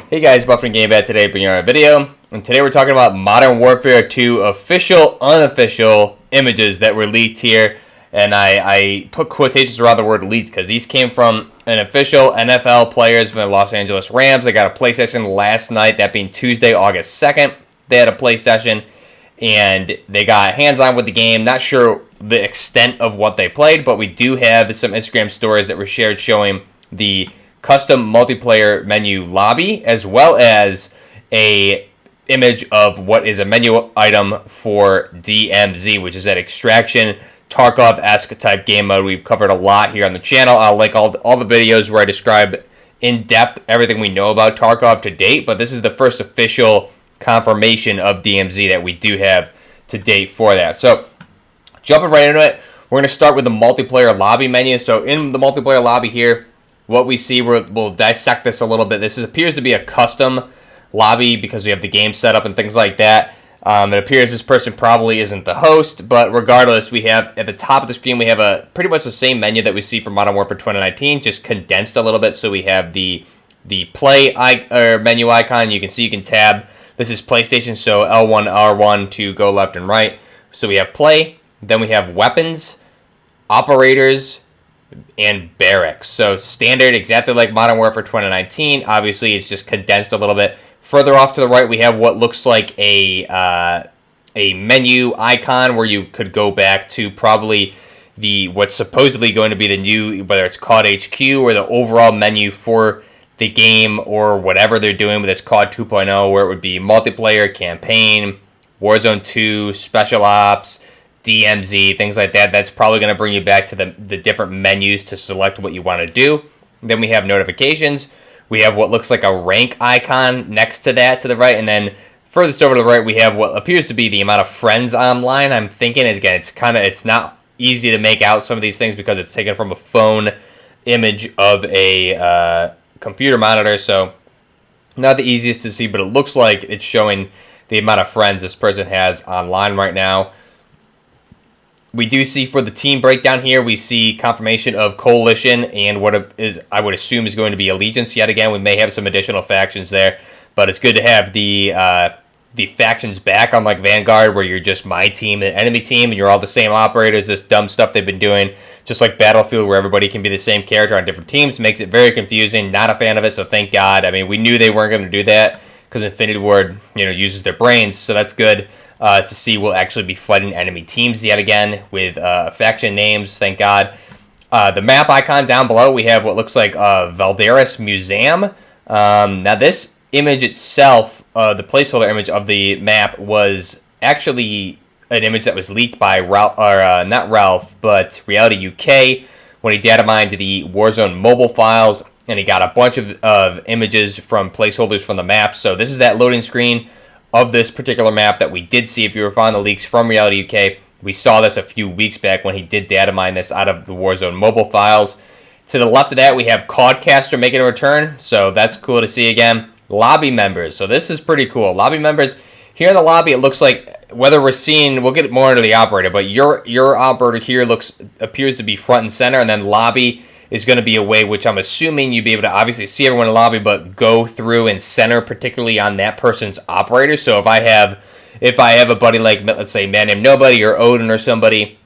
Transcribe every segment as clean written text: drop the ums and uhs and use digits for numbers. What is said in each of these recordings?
Hey guys, Buffering Game Bad today, bringing you a video, and today we're talking about Modern Warfare 2 official, unofficial images that were leaked here, and I put quotations around the word leaked because these came from an official NFL players from the Los Angeles Rams. They got a play session last night, that being Tuesday, August 2nd. They had a play session, and they got hands-on with the game. Not sure the extent of what they played, but we do have some Instagram stories that were shared showing the custom multiplayer menu lobby, as well as a image of what is a menu item for DMZ, which is that extraction Tarkov-esque type game mode. We've covered a lot here on the channel. I'll link all the videos where I describe in depth everything we know about Tarkov to date, but this is the first official confirmation of DMZ that we do have to date for that. So jumping right into it, we're going to start with the multiplayer lobby menu. So in the multiplayer lobby here, what we see, we'll dissect this a little bit. This appears to be a custom lobby because we have the game set up and things like that. It appears this person probably isn't the host, but regardless, we have at the top of the screen, we have a pretty much the same menu that we see for Modern Warfare 2019, just condensed a little bit. So we have the play menu icon. You can see you can tab. This is PlayStation, so L1, R1 to go left and right. So we have play, then we have weapons, operators, and barracks. So standard, exactly like Modern Warfare 2019. Obviously, it's just condensed a little bit. Further off to the right, we have what looks like a menu icon where you could go back to probably what's supposedly going to be the new, whether it's COD HQ or the overall menu for the game or whatever they're doing with this COD 2.0, where it would be multiplayer, campaign, Warzone 2, special ops, DMZ, things like that. That's probably going to bring you back to the different menus to select what you want to do. Then we have notifications. We have what looks like a rank icon next to that to the right. And then furthest over to the right, we have what appears to be the amount of friends online. I'm thinking, again, it's not easy to make out some of these things because it's taken from a phone image of a computer monitor. So not the easiest to see, but it looks like it's showing the amount of friends this person has online right now. We do see for the team breakdown here, we see confirmation of Coalition and what is, I would assume, is going to be Allegiance yet again. We may have some additional factions there, but it's good to have the factions back, unlike Vanguard, where you're just my team and enemy team, and you're all the same operators. This dumb stuff they've been doing, just like Battlefield, where everybody can be the same character on different teams, makes it very confusing. Not a fan of it, so thank God. I mean, we knew they weren't going to do that because Infinity Ward, uses their brains, so that's good. To see we'll actually be fighting enemy teams yet again with faction names, thank God. The map icon down below, we have what looks like Valderas Museum. Now this image itself, the placeholder image of the map, was actually an image that was leaked by not Ralph, but Reality UK when he data mined the Warzone mobile files, and he got a bunch of images from placeholders from the map. So this is that loading screen of this particular map that we did see. If you were following the leaks from Reality UK, we saw this a few weeks back when he did data mine this out of the Warzone mobile files. To the left of that, we have Codcaster making a return, so that's cool to see again. Lobby members, so this is pretty cool. Lobby members, here in the lobby, it looks like, whether we're seeing, we'll get more into the operator, but your operator here appears to be front and center, and then lobby is going to be a way which I'm assuming you'd be able to obviously see everyone in the lobby, but go through and center particularly on that person's operator. So if I have a buddy like, let's say, Man Named Nobody or Odin or somebody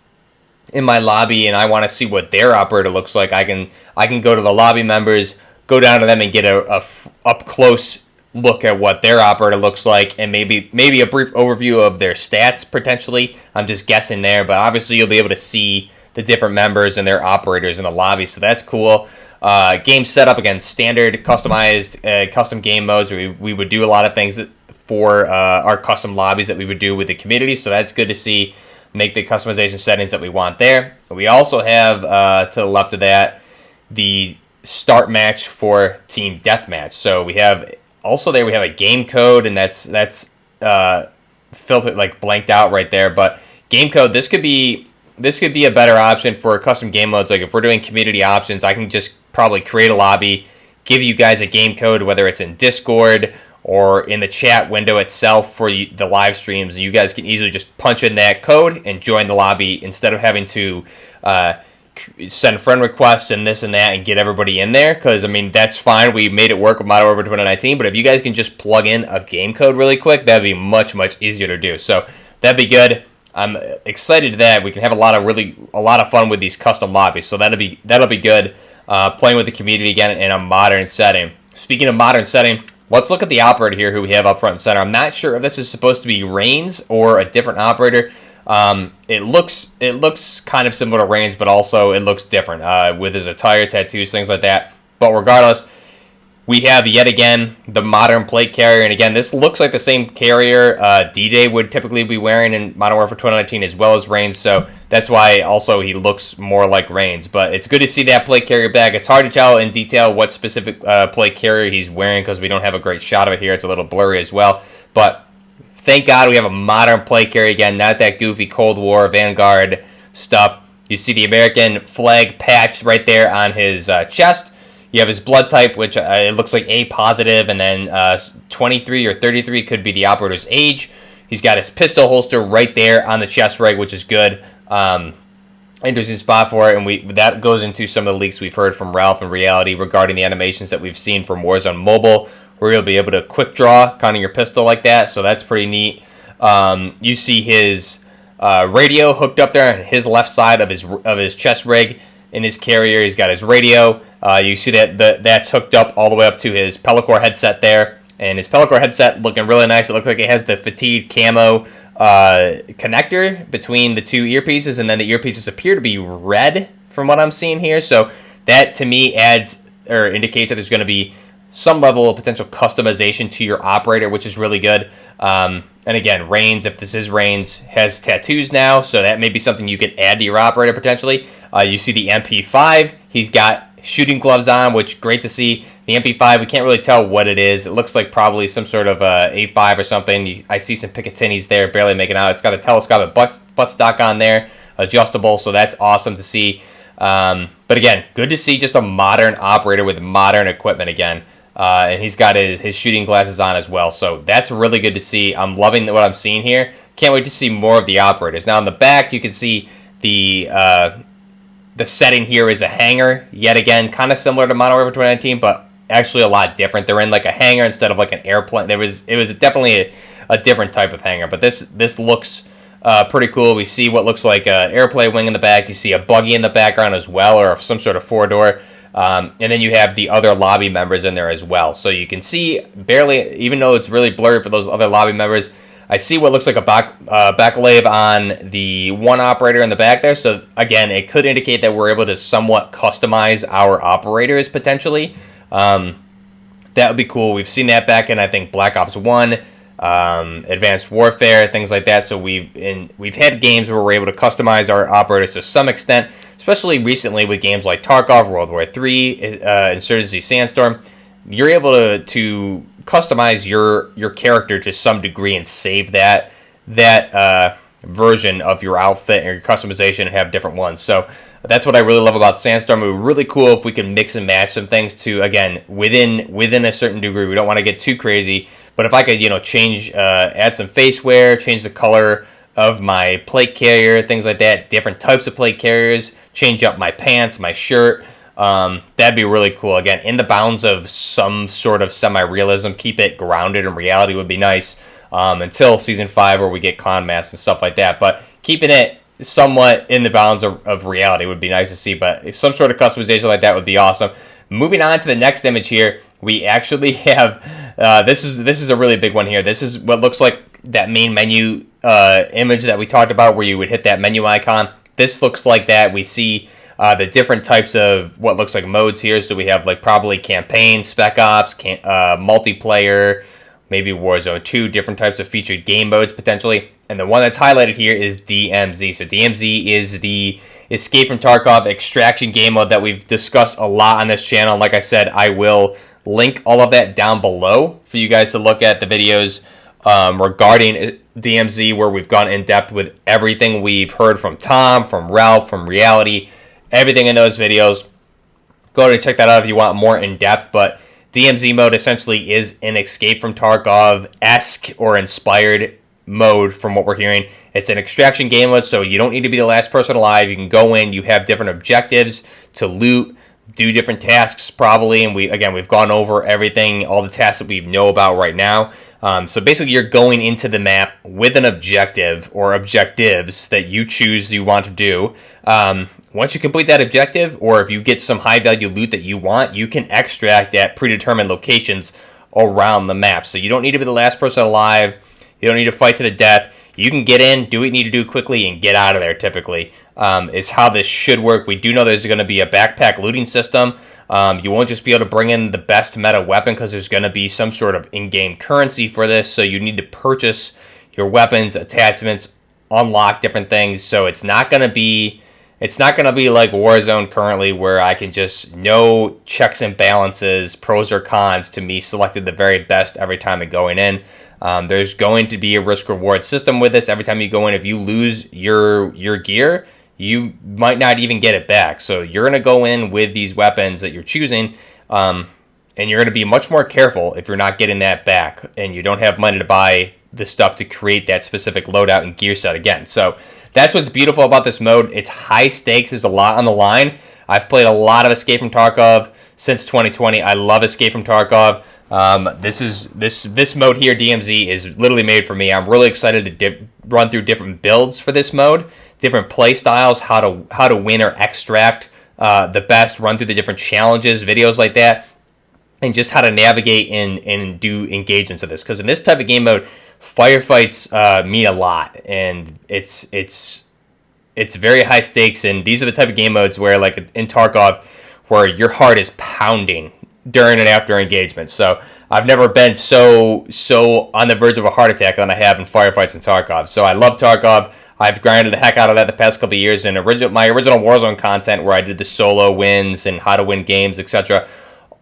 in my lobby, and I want to see what their operator looks like, I can go to the lobby members, go down to them, and get a up close look at what their operator looks like, and maybe a brief overview of their stats potentially. I'm just guessing there, but obviously you'll be able to see the different members and their operators in the lobby, so that's cool. Game setup, again, standard customized custom game modes. We would do a lot of things for our custom lobbies that we would do with the community, so that's good to see. Make the customization settings that we want there. We also have to the left of that the start match for team deathmatch. So we have also there we have a game code, and that's filtered, like blanked out right there. But game code, this could be a better option for custom game modes. Like if we're doing community options, I can just probably create a lobby, give you guys a game code, whether it's in Discord or in the chat window itself for the live streams. You guys can easily just punch in that code and join the lobby instead of having to send friend requests and this and that and get everybody in there, because I mean that's fine. We made it work with Modern Warfare 2019, but if you guys can just plug in a game code really quick, that'd be much easier to do. So that'd be good. I'm excited that we can have a lot of fun with these custom lobbies. So that'll be good. Playing with the community again in a modern setting. Speaking of modern setting, let's look at the operator here who we have up front and center. I'm not sure if this is supposed to be Reigns or a different operator. It looks kind of similar to Reigns, but also it looks different with his attire, tattoos, things like that. But regardless, we have yet again the modern plate carrier, and again this looks like the same carrier DJ would typically be wearing in Modern Warfare 2019 as well as Reigns, so that's why also he looks more like Reigns. But it's good to see that plate carrier back. It's hard to tell in detail what specific plate carrier he's wearing because we don't have a great shot of it here. It's a little blurry as well, but thank God we have a modern plate carrier again, not that goofy Cold War Vanguard stuff. You see the American flag patch right there on his chest. You have his blood type, which it looks like A positive, and then 23 or 33 could be the operator's age. He's got his pistol holster right there on the chest rig, which is good. Interesting spot for it, and that goes into some of the leaks we've heard from Ralph and Reality regarding the animations that we've seen from Warzone Mobile, where you'll be able to quick draw kind of your pistol like that, so that's pretty neat. You see his radio hooked up there on his left side of his chest rig. In his carrier, he's got his radio. You see that's hooked up all the way up to his Pellicore headset there. And his Pellicore headset looking really nice. It looks like it has the fatigued camo connector between the two earpieces. And then the earpieces appear to be red from what I'm seeing here. So that, to me, adds or indicates that there's going to be some level of potential customization to your operator, which is really good. And again, Reigns, if this is Reigns, has tattoos now, so that may be something you could add to your operator potentially. You see the MP5. He's got shooting gloves on, which great to see. The MP5, we can't really tell what it is. It looks like probably some sort of A5 or something. I see some Picatinis there, barely making out. It's got a telescopic buttstock on there, adjustable, so that's awesome to see. But again, good to see just a modern operator with modern equipment again. And he's got his shooting glasses on as well. So that's really good to see. I'm loving what I'm seeing here. Can't wait to see more of the operators. Now in the back, you can see the setting here is a hangar. Yet again, kind of similar to Modern Warfare 2019, but actually a lot different. They're in like a hangar instead of like an airplane. It was definitely a different type of hangar. But this looks pretty cool. We see what looks like an airplane wing in the back. You see a buggy in the background as well, or some sort of four-door. And then you have the other lobby members in there as well. So you can see barely, even though it's really blurry for those other lobby members, I see what looks like a backlave on the one operator in the back there. So again, it could indicate that we're able to somewhat customize our operators potentially. That would be cool. We've seen that back in, I think, Black Ops 1, Advanced Warfare, things like that. So we've had games where we're able to customize our operators to some extent, especially recently with games like Tarkov, World War III, Insurgency Sandstorm. You're able to customize your character to some degree and save that version of your outfit and your customization and have different ones. So that's what I really love about Sandstorm. It would be really cool if we could mix and match some things to, again, within a certain degree. We don't want to get too crazy, but if I could, change, add some face wear, change the color of my plate carrier, things like that, different types of plate carriers, change up my pants, my shirt, that'd be really cool. Again, in the bounds of some sort of semi-realism, keep it grounded in reality would be nice, until Season 5 where we get clown masks and stuff like that. But keeping it somewhat in the bounds of reality would be nice to see, but some sort of customization like that would be awesome. Moving on to the next image here, we actually have, this is a really big one here. This is what looks like that main menu image that we talked about where you would hit that menu icon. This looks like that. We see the different types of what looks like modes here. So we have like probably campaign, spec ops, multiplayer, maybe Warzone 2, different types of featured game modes potentially. And the one that's highlighted here is DMZ. So DMZ is the Escape from Tarkov extraction game mode that we've discussed a lot on this channel. Like I said, I will link all of that down below for you guys to look at the videos regarding DMZ, where we've gone in depth with everything we've heard from Tom, from Ralph, from Reality, everything in those videos. Go ahead and check that out if you want more in depth. But DMZ mode essentially is an Escape from Tarkov-esque or inspired mode from what we're hearing. It's an extraction game mode, so you don't need to be the last person alive. You can go in, you have different objectives to loot, do different tasks probably, and we've gone over everything, all the tasks that we know about right now. So basically you're going into the map with an objective or objectives that you choose you want to do. Once you complete that objective, or if you get some high value loot that you want, you can extract at predetermined locations around the map. So you don't need to be the last person alive. You don't need to fight to the death. You can get in, do what you need to do quickly, and get out of there, typically, is how this should work. We do know there's going to be a backpack looting system. You won't just be able to bring in the best meta weapon because there's going to be some sort of in-game currency for this. So you need to purchase your weapons, attachments, unlock different things. So it's not going to be like Warzone currently, where I can just know checks and balances, pros or cons to me selected the very best every time I'm going in. There's going to be a risk-reward system with this. Every time you go in, if you lose your gear, you might not even get it back. So you're going to go in with these weapons that you're choosing, and you're going to be much more careful if you're not getting that back and you don't have money to buy the stuff to create that specific loadout and gear set again. So that's what's beautiful about this mode. It's high stakes. There's a lot on the line. I've played a lot of Escape from Tarkov since 2020. I love Escape from Tarkov. This mode here, DMZ, is literally made for me. I'm really excited to run through different builds for this mode, different play styles, how to win or extract the best, run through the different challenges, videos like that, and just how to navigate and do engagements of this. Because in this type of game mode, firefights mean a lot, and it's very high stakes. And these are the type of game modes where, like in Tarkov, where your heart is pounding during and after engagement. So I've never been so on the verge of a heart attack than I have in firefights in Tarkov. So I love Tarkov. I've grinded the heck out of that the past couple of years. And my original Warzone content, where I did the solo wins and how to win games, etc.,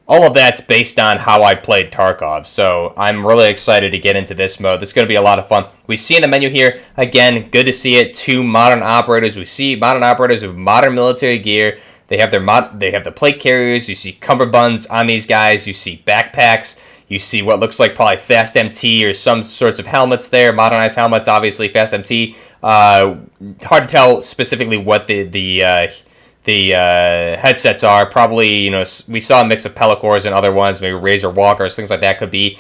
all of that's based on how I played Tarkov. So I'm really excited to get into this mode. This is going to be a lot of fun. We see in the menu here, again, good to see it, 2 modern operators. We see modern operators with modern military gear. They have the plate carriers. You see cummerbunds on these guys. You see backpacks. You see what looks like probably Fast MT or some sorts of helmets there. Modernized helmets, obviously Fast MT. Hard to tell specifically what the headsets are. Probably, we saw a mix of Pellicors and other ones, maybe Razor Walkers, things like that could be.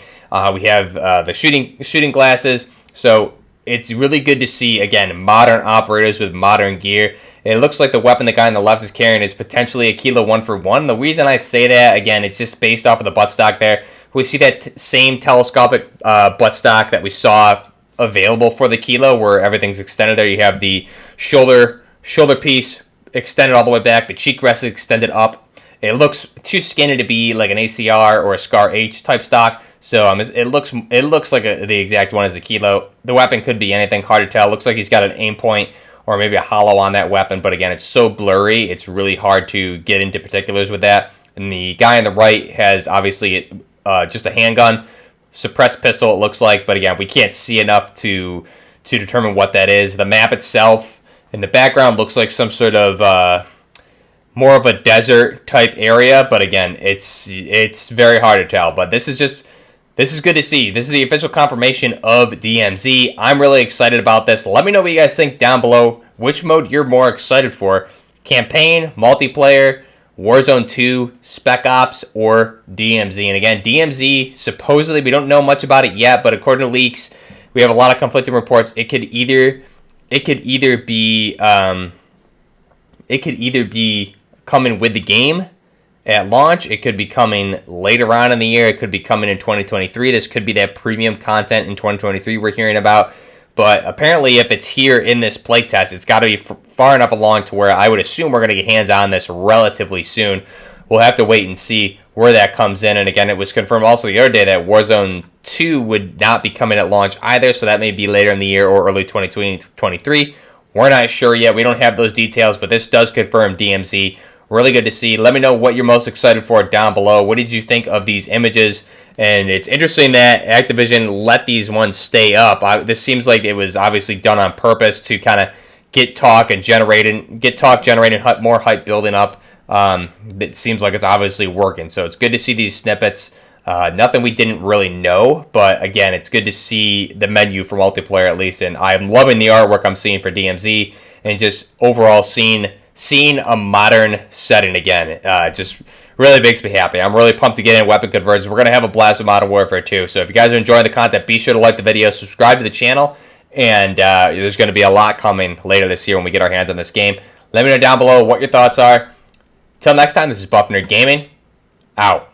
We have the shooting glasses. So it's really good to see, again, modern operators with modern gear. It looks like the weapon the guy on the left is carrying is potentially a Kilo 1-for-1. The reason I say that, again, it's just based off of the buttstock there. We see that same telescopic buttstock that we saw available for the Kilo, where everything's extended there. You have the shoulder piece extended all the way back. The cheek rest is extended up. It looks too skinny to be like an ACR or a Scar H type stock. So it looks like the exact one as the Kilo. The weapon could be anything, hard to tell. Looks like he's got an aim point or maybe a hollow on that weapon. But again, it's so blurry, it's really hard to get into particulars with that. And the guy on the right has obviously just a handgun, suppressed pistol it looks like. But again, we can't see enough to determine what that is. The map itself in the background looks like some sort of more of a desert type area. But again, it's very hard to tell. But this is good to see. This is the official confirmation of DMZ. I'm really excited about this. Let me know what you guys think down below. Which mode you're more excited for? Campaign, multiplayer, Warzone 2, Spec Ops, or DMZ? And again, DMZ, supposedly, we don't know much about it yet, but according to leaks, we have a lot of conflicting reports. It could either be coming with the game at launch. It could be coming later on in the year. It could be coming in 2023. This could be that premium content in 2023 we're hearing about. But apparently, if it's here in this playtest, it's got to be far enough along to where I would assume we're going to get hands on this relatively soon. We'll have to wait and see where that comes in. And again, it was confirmed also the other day that Warzone 2 would not be coming at launch either. So that may be later in the year or early 2023. We're not sure yet. We don't have those details, but this does confirm DMZ. Really good to see. Let me know what you're most excited for down below. What did you think of these images? And it's interesting that Activision let these ones stay up. This seems like it was obviously done on purpose to kind of get talk generating, more hype building up. It seems like it's obviously working. So it's good to see these snippets. Nothing we didn't really know, but again, it's good to see the menu for multiplayer at least, and I'm loving the artwork I'm seeing for DMZ, and just overall seeing a modern setting again. Just really makes me happy. I'm really pumped to get in weapon conversions. We're going to have a blast with Modern Warfare 2. So if you guys are enjoying the content, be sure to like the video, subscribe to the channel, and there's going to be a lot coming later this year when we get our hands on this game. Let me know down below what your thoughts are. Till next time, this is Buff Nerd Gaming. Out.